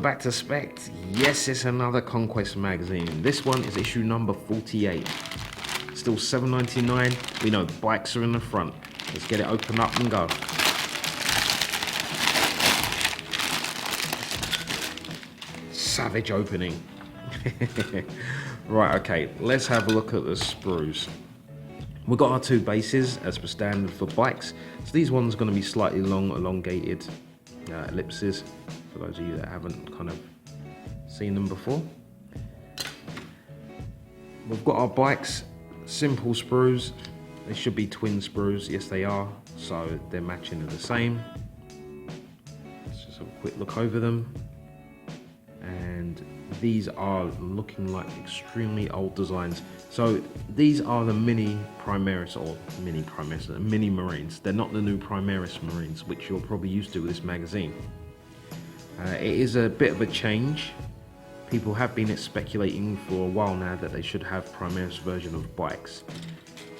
back to Spekd. Yes, it's another Conquest magazine. This one is issue number 48. Still $7.99. We know bikes are in the front. Let's get it open up and go. Savage opening. Right, okay, let's have a look at the sprues. We've got our two bases as per standard for bikes. So these ones are going to be slightly long, elongated ellipses, for those of you that haven't kind of seen them before. We've got our bikes, simple sprues. They should be twin sprues, yes they are, so they're matching the same. Let's just have a quick look over them. And these are looking like extremely old designs. So these are the mini Primaris, or mini Marines. They're not the new Primaris Marines, which you're probably used to with this magazine. It is a bit of a change. People have been speculating for a while now that they should have Primaris version of bikes.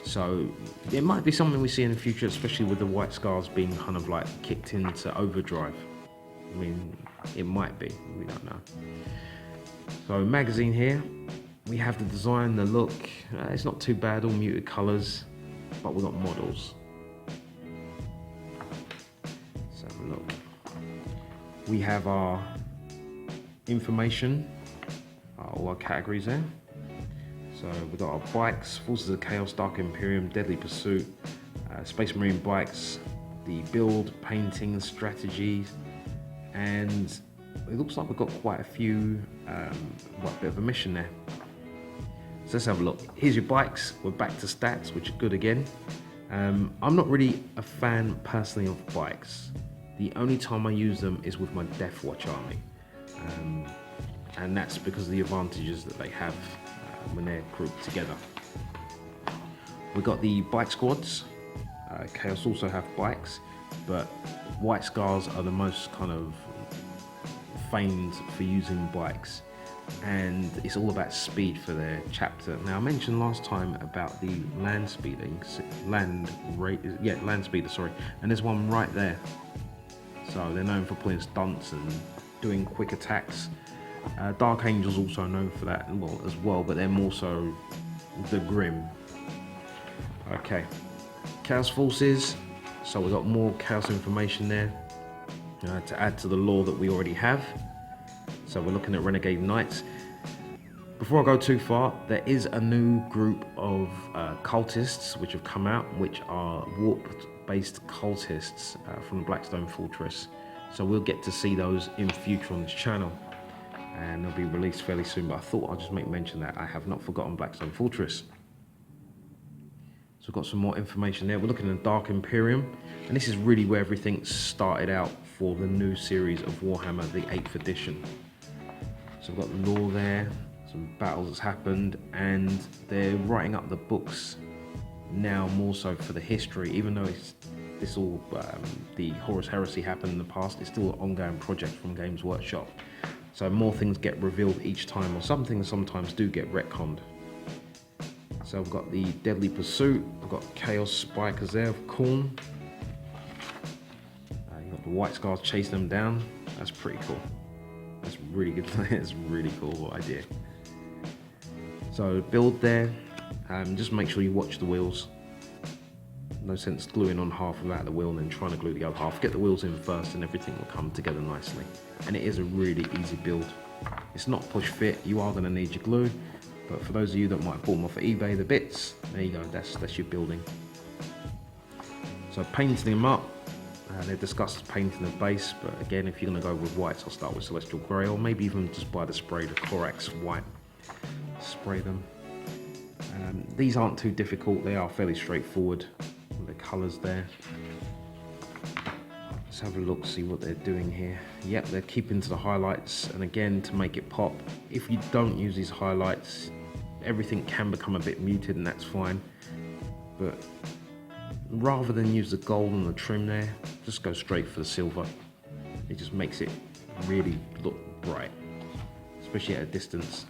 So it might be something we see in the future, especially with the white scars being kind of like kicked into overdrive. I mean, it might be, we don't know. So magazine here, we have the design, the look, it's not too bad, all muted colours, but we've got models. Let's have a look. We have our information, all our categories there. So we've got our bikes, Forces of Chaos, Dark Imperium, Deadly Pursuit, Space Marine bikes, the build, painting, strategies, and it looks like we've got quite a few, a bit of a mission there. So let's have a look. Here's your bikes. We're back to stats, which are good again. I'm not really a fan personally of bikes. The only time I use them is with my Death Watch army. And that's because of the advantages that they have when they're grouped together. We've got the bike squads. Chaos also have bikes, but White Scars are the most kind of famed for using bikes, and it's all about speed for their chapter. Now I mentioned last time about the land speeder, land speeder, sorry, and there's one right there. So they're known for pulling stunts and doing quick attacks. Dark Angel's also known for that as well, but they're more so the Grim. Okay, Chaos Forces, so we've got more Chaos information there to add to the lore that we already have. So we're looking at Renegade Nights. Before I go too far, there is a new group of cultists which have come out, which are warp-based cultists from the Blackstone Fortress. So we'll get to see those in future on this channel, and they'll be released fairly soon, but I thought I'll just make mention that I have not forgotten Blackstone Fortress. So we've got some more information there. We're looking at Dark Imperium, and this is really where everything started out for the new series of Warhammer, the 8th edition. So we've got lore there, some battles that's happened, and they're writing up the books now more so for the history, even though the Horus Heresy happened in the past, it's still an ongoing project from Games Workshop. So more things get revealed each time, or some things sometimes do get retconned. So I've got the Deadly Pursuit, I've got Chaos Spikers there of Khorne. You've got the White Scars chasing them down. That's pretty cool. That's really good. It's a really cool idea. So build there, just make sure you watch the wheels. No sense gluing on half of that the wheel and then trying to glue the other half. Get the wheels in first and everything will come together nicely. And it is a really easy build. It's not push fit, you are going to need your glue. But for those of you that might pull them off of eBay, the bits, there you go, that's your building. So painting them up, they've discussed painting the base, but again, if you're going to go with whites, I'll start with Celestial Grey, or maybe even just buy the spray, the Corax white. Spray them. These aren't too difficult, they are fairly straightforward with the colours there. Let's have a look, see what they're doing here. Yep, they're keeping to the highlights, and again, to make it pop, if you don't use these highlights, everything can become a bit muted, and that's fine. But rather than use the gold and the trim there, just go straight for the silver. It just makes it really look bright, especially at a distance.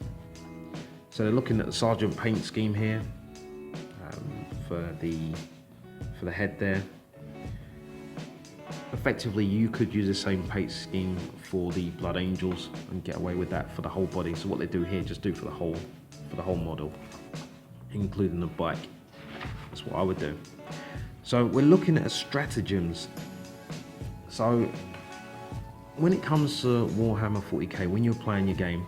So they're looking at the Sargent paint scheme here for the head there. effectively you could use the same paint scheme for the Blood Angels and get away with that for the whole body. So what they do here, just do for the whole model, including the bike. That's what I would do. So we're looking at stratagems. So when it comes to Warhammer 40k, when you're playing your game,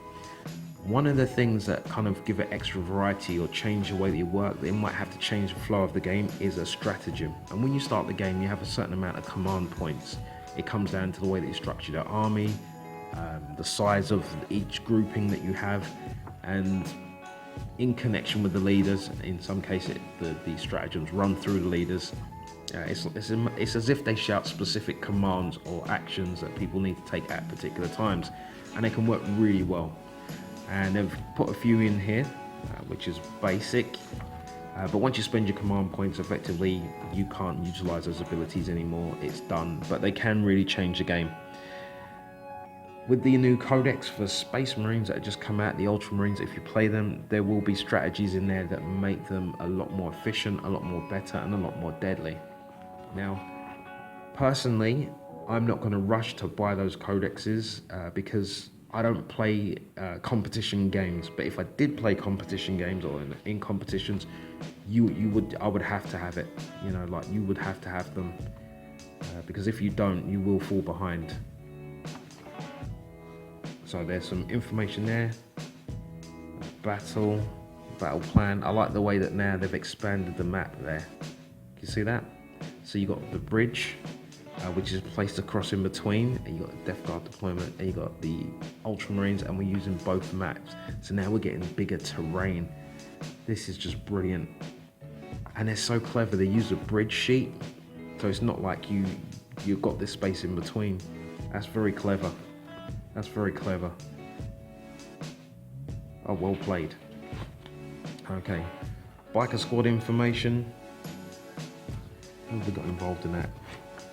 one of the things that kind of give it extra variety or change the way that you work, that it might have to change the flow of the game, is a stratagem. And when you start the game, you have a certain amount of command points. It comes down to the way that you structure your army, the size of each grouping that you have, and in connection with the leaders. In some cases, the stratagems run through the leaders. It's as if they shout specific commands or actions that people need to take at particular times, and they can work really well. And they've put a few in here, which is basic, but once you spend your command points, effectively you can't utilize those abilities anymore. It's done, but they can really change the game. With the new codex for Space Marines that have just come out, the Ultramarines, if you play them, there will be strategies in there that make them a lot more efficient, a lot more better, and a lot more deadly. Now, personally, I'm not going to rush to buy those codexes because I don't play competition games. But if I did play competition games or in competitions, I would have to have it. You know, like you would have to have them because if you don't, you will fall behind. So there's some information there. Battle plan. I like the way that now they've expanded the map there. Can you see that? So you got the bridge, which is placed across in between, and you got the Death Guard deployment, and you got the Ultramarines, and we're using both maps. So now we're getting bigger terrain. This is just brilliant. And they're so clever. They use a bridge sheet, so it's not like you've got this space in between. That's very clever. That's very clever. Oh, well played. Okay, biker squad information. Who have we got involved in that?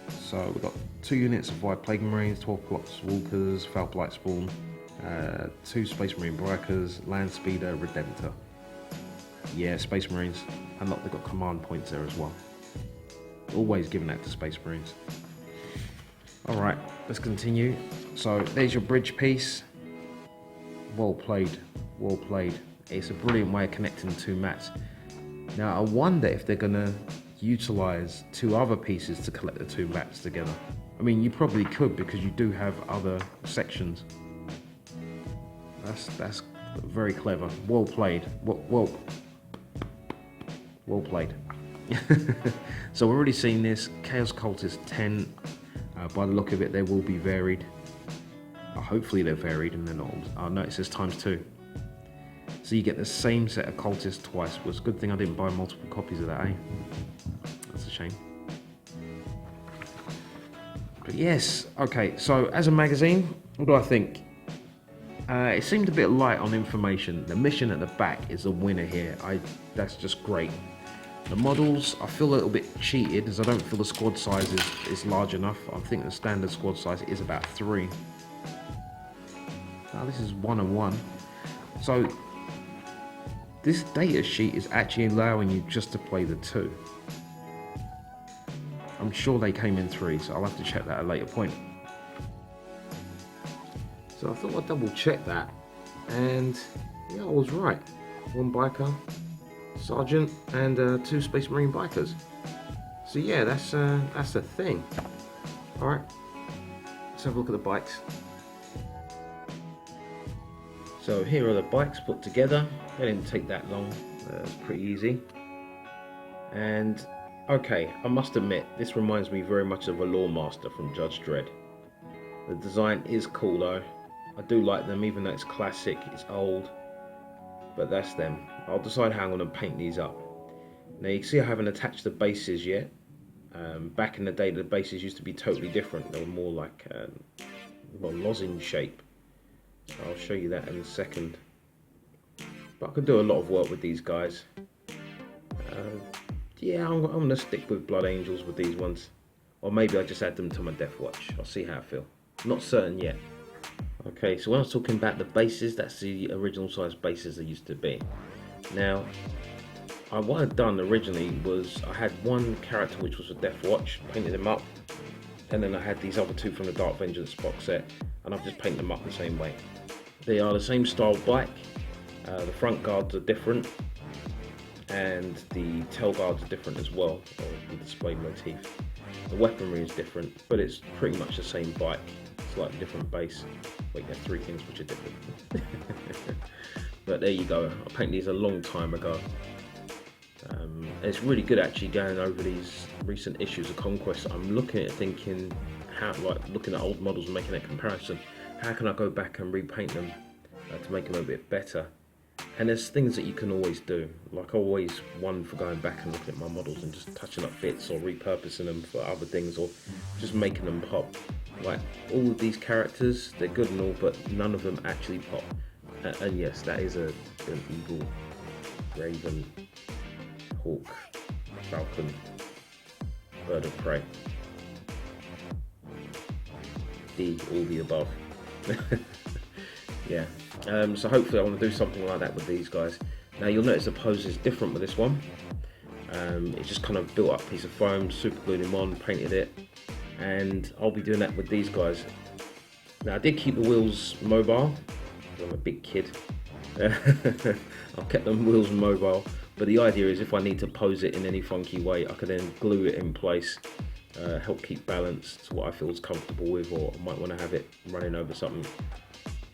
So we've got 2 units of White Plague Marines, 12 Plots Walkers, Foul Blight Spawn, 2 Space Marine Brikers, Land Speeder, Redemptor. Yeah, Space Marines. And look, they've got command points there as well. Always giving that to Space Marines. Alright, let's continue. So there's your bridge piece. Well played, well played. It's a brilliant way of connecting the 2 mats. Now I wonder if they're gonna utilize 2 other pieces to collect the 2 maps together. I mean, you probably could because you do have other sections. That's very clever. Well played. Well played. So we're already seeing this. Chaos Cultist 10. By the look of it, they will be varied. Hopefully they're varied and they're not. Oh no, it says ×2. So you get the same set of cultists twice. Well, it's a good thing I didn't buy multiple copies of that, eh? That's a shame. But yes, okay, so as a magazine, what do I think? It seemed a bit light on information. The mission at the back is a winner here. That's just great. The models, I feel a little bit cheated as I don't feel the squad size is large enough. I think the standard squad size is about 3. Now this is 101. So this data sheet is actually allowing you just to play the 2. I'm sure they came in 3, so I'll have to check that at a later point. So I thought I'd double check that, and yeah, I was right. 1 biker, Sargent, and 2 Space Marine bikers. So yeah, that's the thing. All right, let's have a look at the bikes. So here are the bikes put together. They didn't take that long. It's pretty easy. And okay, I must admit, this reminds me very much of a Lawmaster from Judge Dredd. The design is cool though. I do like them, even though it's classic, it's old. But that's them. I'll decide how I'm going to paint these up. Now you can see I haven't attached the bases yet. Back in the day, the bases used to be totally different. They were more like lozenge shape. I'll show you that in a second. But I could do a lot of work with these guys. Yeah, I'm going to stick with Blood Angels with these ones. Or maybe I just add them to my Death Watch. I'll see how I feel. Not certain yet. Okay, so when I was talking about the bases, that's the original size bases they used to be. Now, what I'd done originally was I had one character which was a Death Watch, painted him up, And then I had these other two from the Dark Vengeance box set, and I've just painted them up the same way. They are the same style bike. The front guards are different, and the tail guards are different as well, or the display motif. The weaponry is different, but it's pretty much the same bike, slightly different base. Wait, there's three things which are different. But there you go. I painted these a long time ago. It's really good actually going over these recent issues of Conquest. I'm looking at it thinking, how, like looking at old models and making that comparison. How can I go back and repaint them to make them a bit better? And there's things that you can always do. Like always one for going back and looking at my models and just touching up bits or repurposing them for other things or just making them pop. Like all of these characters, they're good and all, but none of them actually pop. And yes, that is an eagle, raven, hawk, falcon, bird of prey. All the above. Yeah. So hopefully I want to do something like that with these guys. Now you'll notice the pose is different with this one. It's just kind of built up a piece of foam, super glued him on, painted it, and I'll be doing that with these guys. Now I did keep the wheels mobile. I'm a big kid. I've kept them wheels mobile, but the idea is if I need to pose it in any funky way, I can then glue it in place, help keep balance to what I feel is comfortable with, or I might want to have it running over something.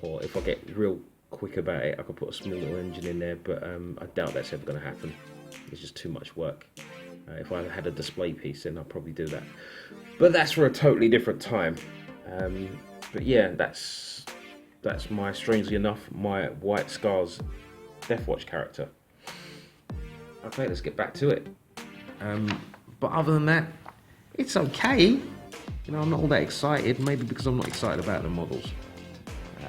Or if I get real quick about it, I could put a small little engine in there, but I doubt that's ever going to happen. It's just too much work. If I had a display piece, then I'd probably do that. But that's for a totally different time. But yeah, that's my, strangely enough, my White Scars Deathwatch character. Okay, let's get back to it. But other than that, it's okay. You know, I'm not all that excited, maybe because I'm not excited about the models.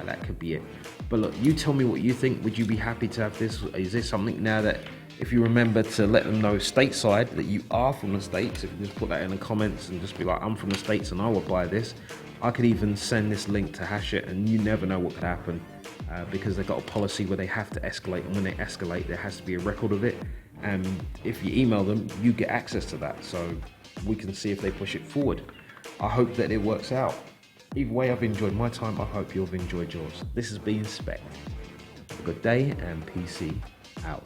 That could be it. But look, you tell me what you think. Would you be happy to have this? Is this something now that, if you remember to let them know stateside that you are from the States, if you just put that in the comments and just be like, I'm from the States and I will buy this. I could even send this link to Hash It, and you never know what could happen because they've got a policy where they have to escalate, and when they escalate there has to be a record of it, and if you email them you get access to that, so we can see if they push it forward. I hope that it works out. Either way, I've enjoyed my time. I hope you've enjoyed yours. This has been Spekd. Have a good day, and PC out.